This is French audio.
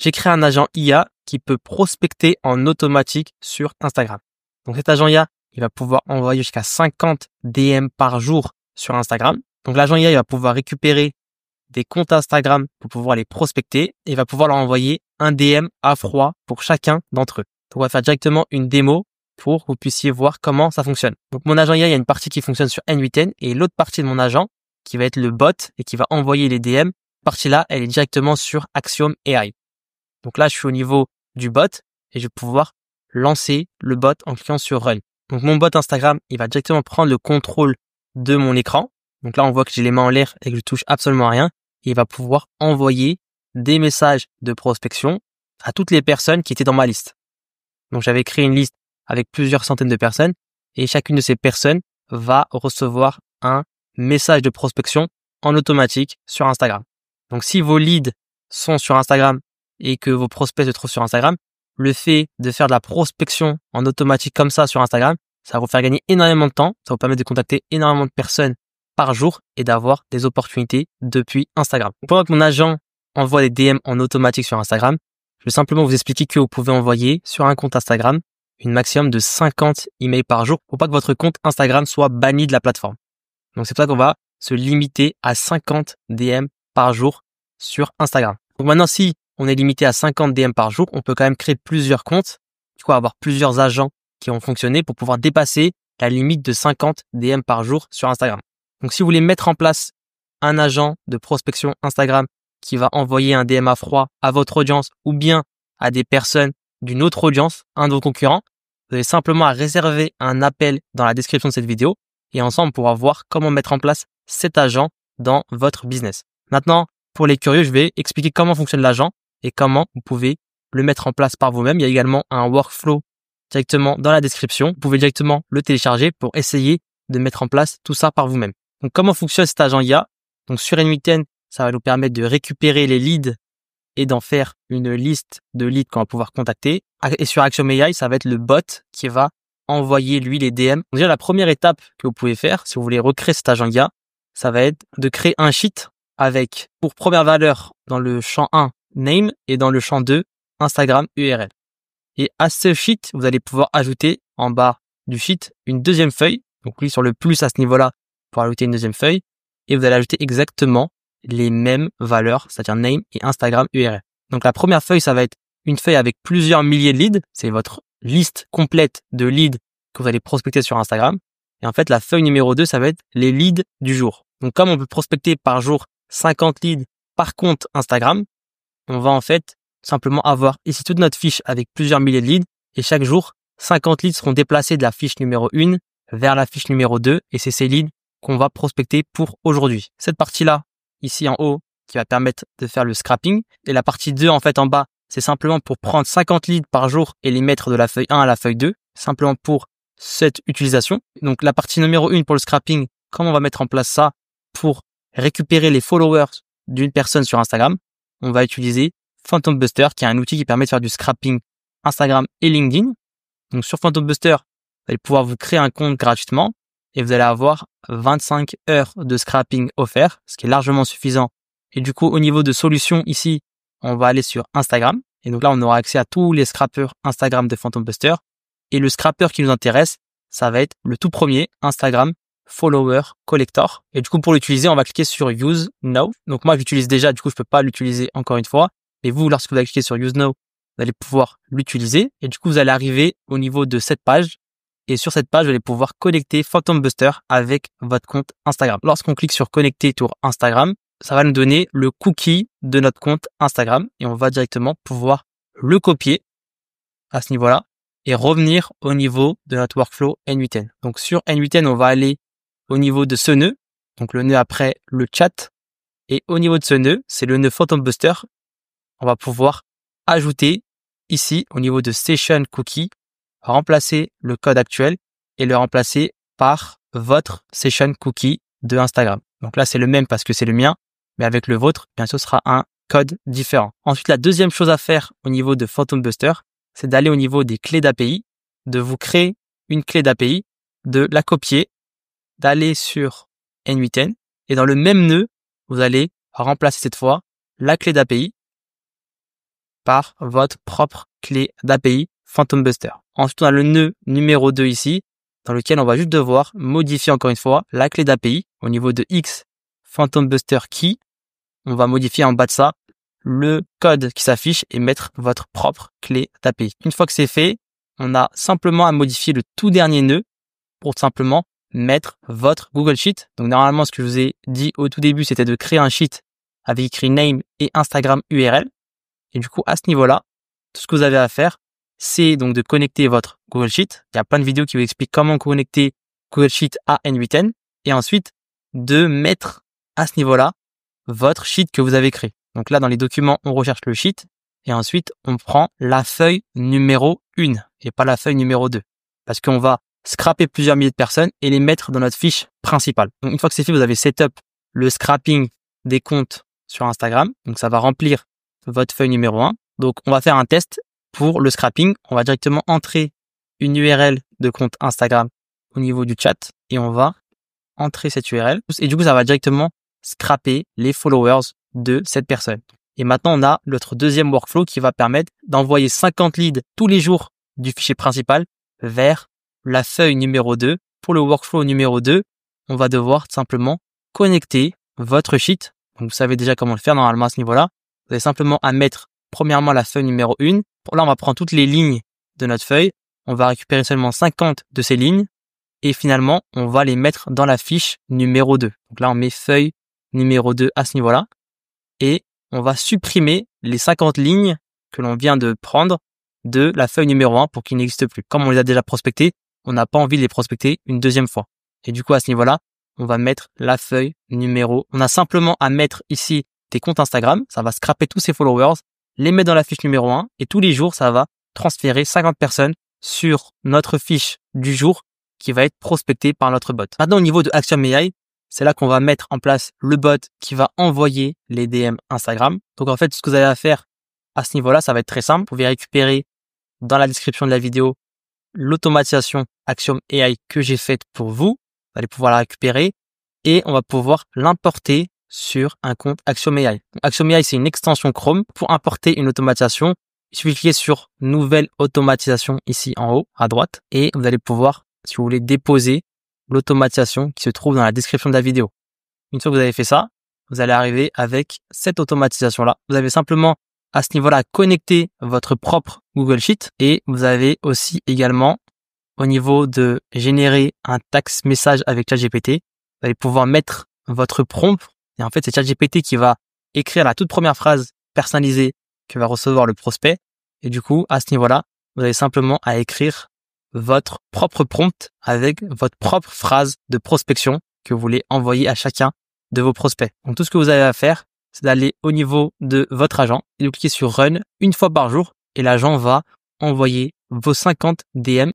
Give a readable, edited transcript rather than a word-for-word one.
j'ai créé un agent IA qui peut prospecter en automatique sur Instagram. Donc cet agent IA, il va pouvoir envoyer jusqu'à 50 DM par jour sur Instagram. Donc l'agent IA, il va pouvoir récupérer des comptes Instagram pour pouvoir les prospecter et va pouvoir leur envoyer un DM à froid pour chacun d'entre eux. Donc on va faire directement une démo pour que vous puissiez voir comment ça fonctionne. Donc mon agent IA, il y a une partie qui fonctionne sur N8N et l'autre partie de mon agent qui va être le bot et qui va envoyer les DM. Cette partie-là, elle est directement sur Axiom AI. Donc là, je suis au niveau du bot et je vais pouvoir lancer le bot en cliquant sur Run. Donc mon bot Instagram, il va directement prendre le contrôle de mon écran. Donc là, on voit que j'ai les mains en l'air et que je touche absolument à rien. Et il va pouvoir envoyer des messages de prospection à toutes les personnes qui étaient dans ma liste. Donc j'avais créé une liste avec plusieurs centaines de personnes et chacune de ces personnes va recevoir un message de prospection en automatique sur Instagram. Donc si vos leads sont sur Instagram et que vos prospects se trouvent sur Instagram, le fait de faire de la prospection en automatique comme ça sur Instagram, ça va vous faire gagner énormément de temps, ça va vous permettre de contacter énormément de personnes par jour et d'avoir des opportunités depuis Instagram. Pendant que mon agent envoie des DM en automatique sur Instagram, je vais simplement vous expliquer que vous pouvez envoyer sur un compte Instagram une maximum de 50 emails par jour pour pas que votre compte Instagram soit banni de la plateforme. Donc c'est pour ça qu'on va se limiter à 50 DM par jour sur Instagram. Donc maintenant, si on est limité à 50 DM par jour, on peut quand même créer plusieurs comptes, du coup avoir plusieurs agents qui ont fonctionné pour pouvoir dépasser la limite de 50 DM par jour sur Instagram. Donc si vous voulez mettre en place un agent de prospection Instagram qui va envoyer un DM à froid à votre audience ou bien à des personnes d'une autre audience, un de vos concurrents, vous avez simplement à réserver un appel dans la description de cette vidéo et ensemble on pourra voir comment mettre en place cet agent dans votre business. Maintenant, pour les curieux, je vais expliquer comment fonctionne l'agent et comment vous pouvez le mettre en place par vous-même. Il y a également un workflow directement dans la description. Vous pouvez directement le télécharger pour essayer de mettre en place tout ça par vous-même. Donc, comment fonctionne cet agent IA? Donc, sur N8N, ça va nous permettre de récupérer les leads et d'en faire une liste de leads qu'on va pouvoir contacter. Et sur Axiom AI, ça va être le bot qui va envoyer lui les DM. Donc, déjà, la première étape que vous pouvez faire, si vous voulez recréer cet agent IA, ça va être de créer un sheet avec, pour première valeur, dans le champ 1, name, et dans le champ 2, Instagram URL. Et à ce sheet, vous allez pouvoir ajouter en bas du sheet une deuxième feuille. Donc, cliquez sur le plus à ce niveau-là pour ajouter une deuxième feuille. Et vous allez ajouter exactement les mêmes valeurs, c'est-à-dire name et Instagram URL. Donc, la première feuille, ça va être une feuille avec plusieurs milliers de leads. C'est votre liste complète de leads que vous allez prospecter sur Instagram. Et en fait, la feuille numéro 2, ça va être les leads du jour. Donc, comme on peut prospecter par jour 50 leads par compte Instagram, on va en fait simplement avoir ici toute notre fiche avec plusieurs milliers de leads et chaque jour, 50 leads seront déplacés de la fiche numéro 1 vers la fiche numéro 2 et c'est ces leads qu'on va prospecter pour aujourd'hui. Cette partie-là, ici en haut, qui va permettre de faire le scrapping et la partie 2 en fait en bas, c'est simplement pour prendre 50 leads par jour et les mettre de la feuille 1 à la feuille 2, simplement pour cette utilisation. Donc la partie numéro 1 pour le scrapping, comment on va mettre en place ça pour récupérer les followers d'une personne sur Instagram, on va utiliser Phantom Buster, qui est un outil qui permet de faire du scrapping Instagram et LinkedIn. Donc sur Phantom Buster, vous allez pouvoir vous créer un compte gratuitement et vous allez avoir 25 heures de scrapping offert, ce qui est largement suffisant. Et du coup, au niveau de solutions ici, on va aller sur Instagram. Et donc là, on aura accès à tous les scrappers Instagram de Phantom Buster. Et le scrapper qui nous intéresse, ça va être le tout premier, Instagram Follower Collector. Et du coup, pour l'utiliser, on va cliquer sur Use Now. Donc moi, je l'utilise déjà, du coup, je peux pas l'utiliser encore une fois. Et vous, lorsque vous allez cliquer sur Use Now, vous allez pouvoir l'utiliser. Et du coup, vous allez arriver au niveau de cette page. Et sur cette page, vous allez pouvoir connecter Phantom Buster avec votre compte Instagram. Lorsqu'on clique sur Connecter sur Instagram, ça va nous donner le cookie de notre compte Instagram. Et on va directement pouvoir le copier à ce niveau-là et revenir au niveau de notre workflow N8N. Donc sur N8N, on va aller au niveau de ce nœud, donc le nœud après le chat. Et au niveau de ce nœud, c'est le nœud Phantom Buster. On va pouvoir ajouter ici, au niveau de Session Cookie, remplacer le code actuel et le remplacer par votre Session Cookie de Instagram. Donc là, c'est le même parce que c'est le mien, mais avec le vôtre, bien sûr, ce sera un code différent. Ensuite, la deuxième chose à faire au niveau de Phantom Buster, c'est d'aller au niveau des clés d'API, de vous créer une clé d'API, de la copier, d'aller sur N8N et dans le même nœud, vous allez remplacer cette fois la clé d'API par votre propre clé d'API Phantom Buster. Ensuite, on a le nœud numéro 2 ici, dans lequel on va juste devoir modifier encore une fois la clé d'API au niveau de X Phantom Buster Key. On va modifier en bas de ça le code qui s'affiche et mettre votre propre clé d'API. Une fois que c'est fait, on a simplement à modifier le tout dernier nœud pour tout simplement mettre votre Google Sheet. Donc normalement, ce que je vous ai dit au tout début, c'était de créer un sheet avec écrit name et Instagram URL. Et du coup, à ce niveau-là, tout ce que vous avez à faire, c'est donc de connecter votre Google Sheet. Il y a plein de vidéos qui vous expliquent comment connecter Google Sheet à N8N et ensuite de mettre à ce niveau-là votre sheet que vous avez créé. Donc là, dans les documents, on recherche le sheet et ensuite, on prend la feuille numéro 1 et pas la feuille numéro 2 parce qu'on va scraper plusieurs milliers de personnes et les mettre dans notre fiche principale. Donc, une fois que c'est fait, vous avez setup le scrapping des comptes sur Instagram. Donc, ça va remplir votre feuille numéro 1. Donc, on va faire un test pour le scrapping. On va directement entrer une URL de compte Instagram au niveau du chat et on va entrer cette URL. Et du coup, ça va directement scraper les followers de cette personne. Et maintenant, on a notre deuxième workflow qui va permettre d'envoyer 50 leads tous les jours du fichier principal vers la feuille numéro 2. Pour le workflow numéro 2, on va devoir simplement connecter votre sheet. Donc, vous savez déjà comment le faire normalement à ce niveau-là. Vous avez simplement à mettre premièrement la feuille numéro 1. Là, on va prendre toutes les lignes de notre feuille. On va récupérer seulement 50 de ces lignes. Et finalement, on va les mettre dans la fiche numéro 2. Donc là, on met feuille numéro 2 à ce niveau-là. Et on va supprimer les 50 lignes que l'on vient de prendre de la feuille numéro 1 pour qu'ils n'existent plus. Comme on les a déjà prospectés, on n'a pas envie de les prospecter une deuxième fois. Et du coup, à ce niveau-là, on va mettre la feuille numéro. On a simplement à mettre ici des comptes Instagram. Ça va scraper tous ces followers, les mettre dans la fiche numéro 1 et tous les jours, ça va transférer 50 personnes sur notre fiche du jour qui va être prospectée par notre bot. Maintenant, au niveau de Axiom AI, c'est là qu'on va mettre en place le bot qui va envoyer les DM Instagram. Donc, en fait, ce que vous avez à faire à ce niveau-là, ça va être très simple. Vous pouvez récupérer dans la description de la vidéo l'automatisation Axiom AI que j'ai faite pour vous. Vous allez pouvoir la récupérer et on va pouvoir l'importer sur un compte Axiom AI. Axiom AI, c'est une extension Chrome. Pour importer une automatisation, il suffit de cliquer sur Nouvelle automatisation ici en haut à droite et vous allez pouvoir, si vous voulez, déposer l'automatisation qui se trouve dans la description de la vidéo. Une fois que vous avez fait ça, vous allez arriver avec cette automatisation-là. Vous avez simplement à ce niveau-là connecter votre propre Google Sheet et vous avez aussi également au niveau de générer un text message avec ChatGPT, vous allez pouvoir mettre votre prompt et en fait c'est ChatGPT qui va écrire la toute première phrase personnalisée que va recevoir le prospect et du coup à ce niveau-là, vous avez simplement à écrire votre propre prompt avec votre propre phrase de prospection que vous voulez envoyer à chacun de vos prospects. Donc tout ce que vous avez à faire, c'est d'aller au niveau de votre agent et de cliquer sur Run une fois par jour et l'agent va envoyer vos 50 DM